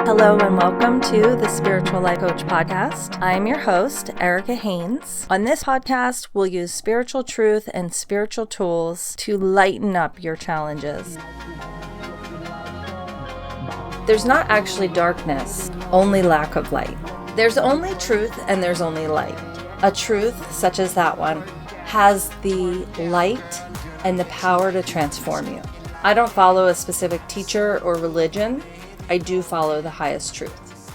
Hello and welcome to the Spiritual Life Coach Podcast. I'm your host, Erica Haynes. On this podcast, we'll use spiritual truth and spiritual tools to lighten up your challenges. There's not actually darkness, only lack of light. There's only truth and there's only light. A truth, such as that one, has the light and the power to transform you. I don't follow a specific teacher or religion. I do follow the highest truth.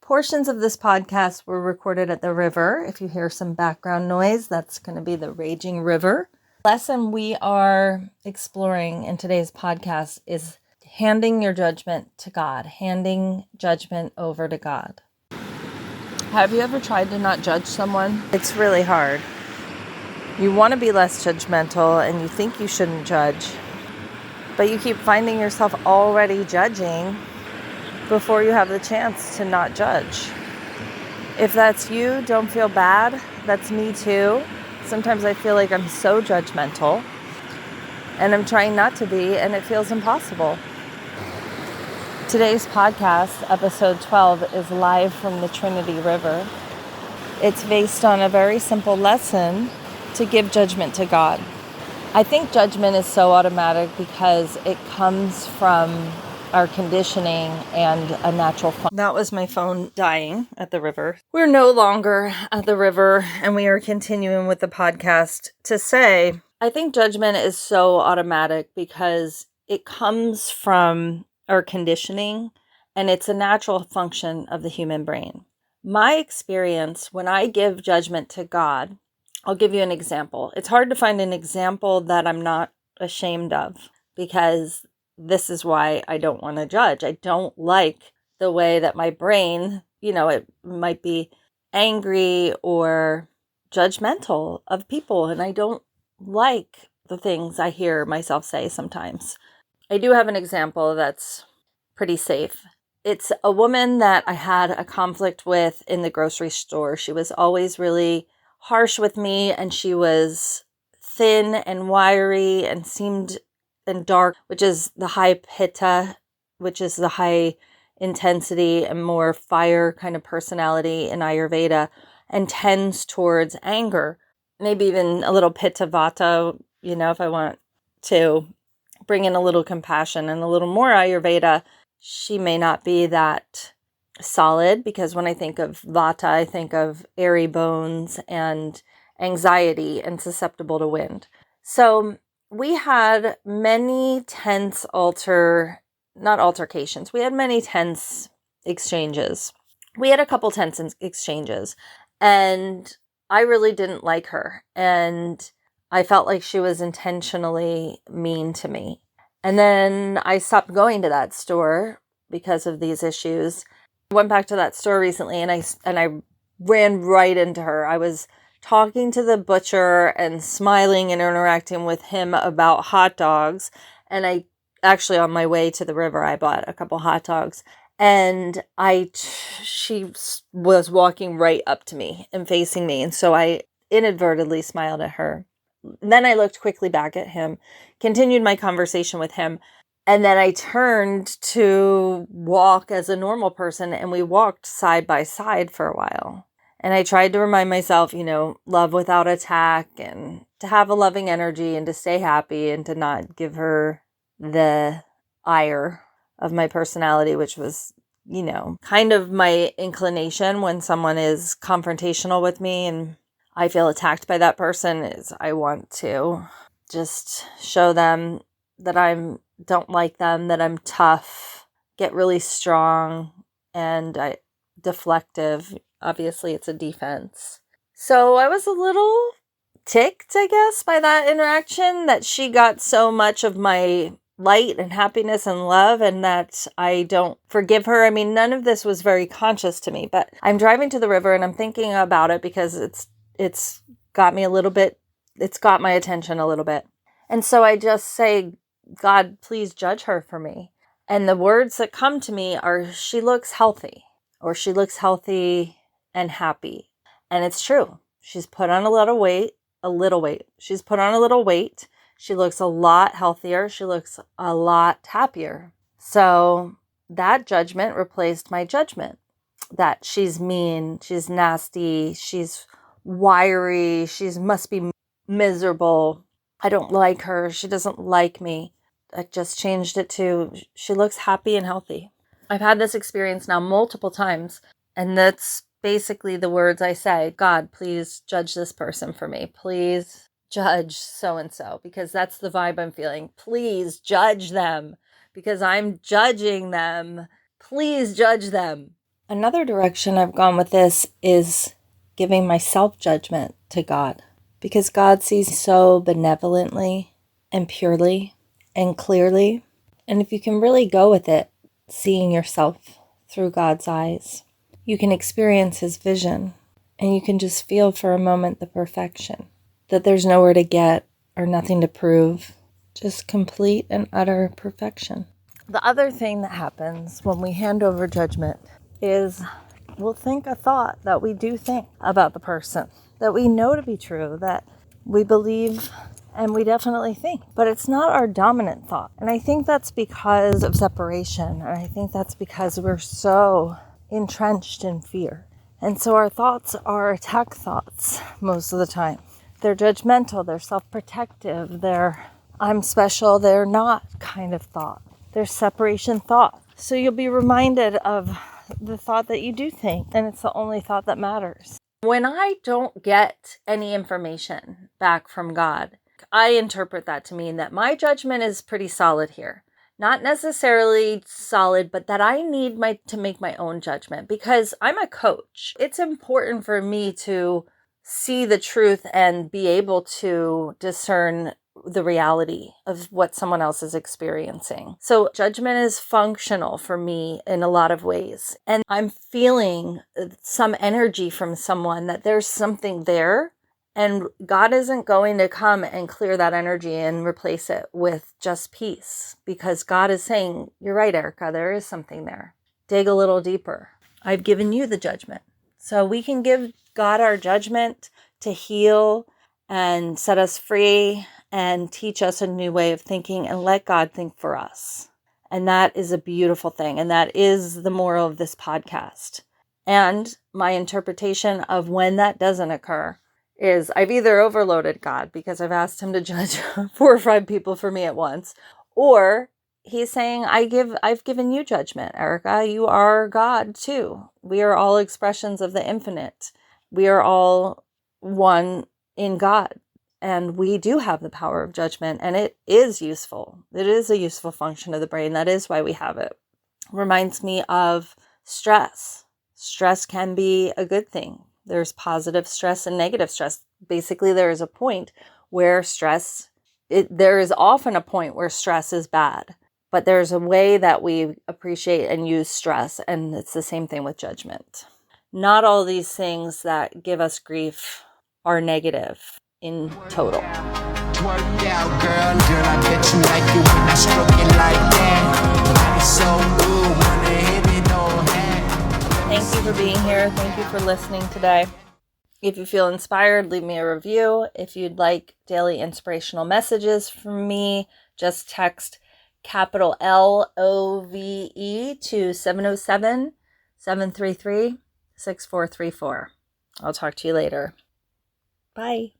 Portions of this podcast were recorded at the river. If you hear some background noise, that's going to be the raging river. The lesson we are exploring in today's podcast is handing your judgment to God, handing judgment over to God. Have you ever tried to not judge someone? It's really hard. You want to be less judgmental and you think you shouldn't judge, but you keep finding yourself already judging before you have the chance to not judge. If that's you, don't feel bad. That's me too. Sometimes I feel like I'm so judgmental and I'm trying not to be, and it feels impossible. Today's podcast, episode 12, is live from the Trinity River. It's based on a very simple lesson to give judgment to God. I think judgment is so automatic because it comes from our conditioning and a natural fun. That was my phone dying at the river. We're no longer at the river and we are continuing with the podcast to say, I think judgment is so automatic because it comes from our conditioning and it's a natural function of the human brain. My experience when I give judgment to God, I'll give you an example. It's hard to find an example that I'm not ashamed of because this is why I don't want to judge. I don't like the way that my brain, it might be angry or judgmental of people. And I don't like the things I hear myself say sometimes. I do have an example that's pretty safe. It's a woman that I had a conflict with in the grocery store. She was always really harsh with me, and she was thin and wiry and seemed and dark, which is the high pitta, which is the high intensity and more fire kind of personality in Ayurveda, and tends towards anger, maybe even a little pitta vata, if I want to bring in a little compassion and a little more Ayurveda. She may not be that solid because when I think of vata, I think of airy bones and anxiety and susceptible to wind. So we had many tense altercations. We had many tense exchanges. We had a couple tense exchanges and I really didn't like her. And I felt like she was intentionally mean to me. And then I stopped going to that store because of these issues. I went back to that store recently and I ran right into her. I was talking to the butcher and smiling and interacting with him about hot dogs. And I actually, on my way to the river, I bought a couple hot dogs. And she was walking right up to me and facing me. And so I inadvertently smiled at her. Then I looked quickly back at him, continued my conversation with him, and then I turned to walk as a normal person, and we walked side by side for a while. And I tried to remind myself, love without attack, and to have a loving energy, and to stay happy, and to not give her the ire of my personality, which was, kind of my inclination when someone is confrontational with me and I feel attacked by that person, is I want to just show them that I don't like them, that I'm tough, get really strong, and deflective. Obviously, it's a defense. So I was a little ticked, I guess, by that interaction, that she got so much of my light and happiness and love, and that I don't forgive her. I mean, none of this was very conscious to me, but I'm driving to the river and I'm thinking about it because it's got me a little bit, it's got my attention a little bit. And so I just say, God, please judge her for me. And the words that come to me are, she looks healthy, or she looks healthy and happy. And it's true. She's put on a little weight. She's put on a little weight. She looks a lot healthier. She looks a lot happier. So that judgment replaced my judgment that she's mean, she's nasty, she's wiry, must be miserable. I don't like her. She doesn't like me. I just changed it to she looks happy and healthy. I've had this experience now multiple times, and that's basically the words I say. God, please judge this person for me. Please judge so-and-so, because that's the vibe I'm feeling. Please judge them because I'm judging them. Please judge them. Another direction I've gone with this is giving my self-judgment to God, because God sees so benevolently and purely and clearly. And if you can really go with it, seeing yourself through God's eyes, you can experience his vision, and you can just feel for a moment the perfection, that there's nowhere to get or nothing to prove, just complete and utter perfection. The other thing that happens when we hand over judgment is we'll think a thought that we do think about the person, that we know to be true, that we believe and we definitely think, but it's not our dominant thought. And I think that's because of separation. And I think that's because we're so entrenched in fear. And so our thoughts are attack thoughts most of the time. They're judgmental, they're self-protective, they're I'm special, they're not kind of thought. They're separation thought. So you'll be reminded of the thought that you do think, and it's the only thought that matters. When I don't get any information back from God, I interpret that to mean that my judgment is pretty solid here. Not necessarily solid, but that I need to make my own judgment, because I'm a coach. It's important for me to see the truth and be able to discern the reality of what someone else is experiencing. So judgment is functional for me in a lot of ways. And I'm feeling some energy from someone that there's something there, and God isn't going to come and clear that energy and replace it with just peace, because God is saying, you're right, Erica, there is something there. Dig a little deeper. I've given you the judgment. So we can give God our judgment to heal and set us free and teach us a new way of thinking, and let God think for us. And that is a beautiful thing. And that is the moral of this podcast. And my interpretation of when that doesn't occur is I've either overloaded God because I've asked him to judge 4 or 5 people for me at once, or he's saying, I've given you judgment, Erica. You are God too. We are all expressions of the infinite. We are all one in God. And we do have the power of judgment, and it is useful. It is a useful function of the brain. That is why we have it. Reminds me of stress. Stress can be a good thing. There's positive stress and negative stress. Basically, there is a point where there is often a point where stress is bad, but there's a way that we appreciate and use stress, and it's the same thing with judgment. Not all these things that give us grief are negative in total. Work out, girl, I bet you like it when I stroke it like that. It's so good when I hit it on hand. Thank you for being here. Thank you for listening today. If you feel inspired, leave me a review. If you'd like daily inspirational messages from me, just text capital LOVE to 707-733-6434. I'll talk to you later. Bye.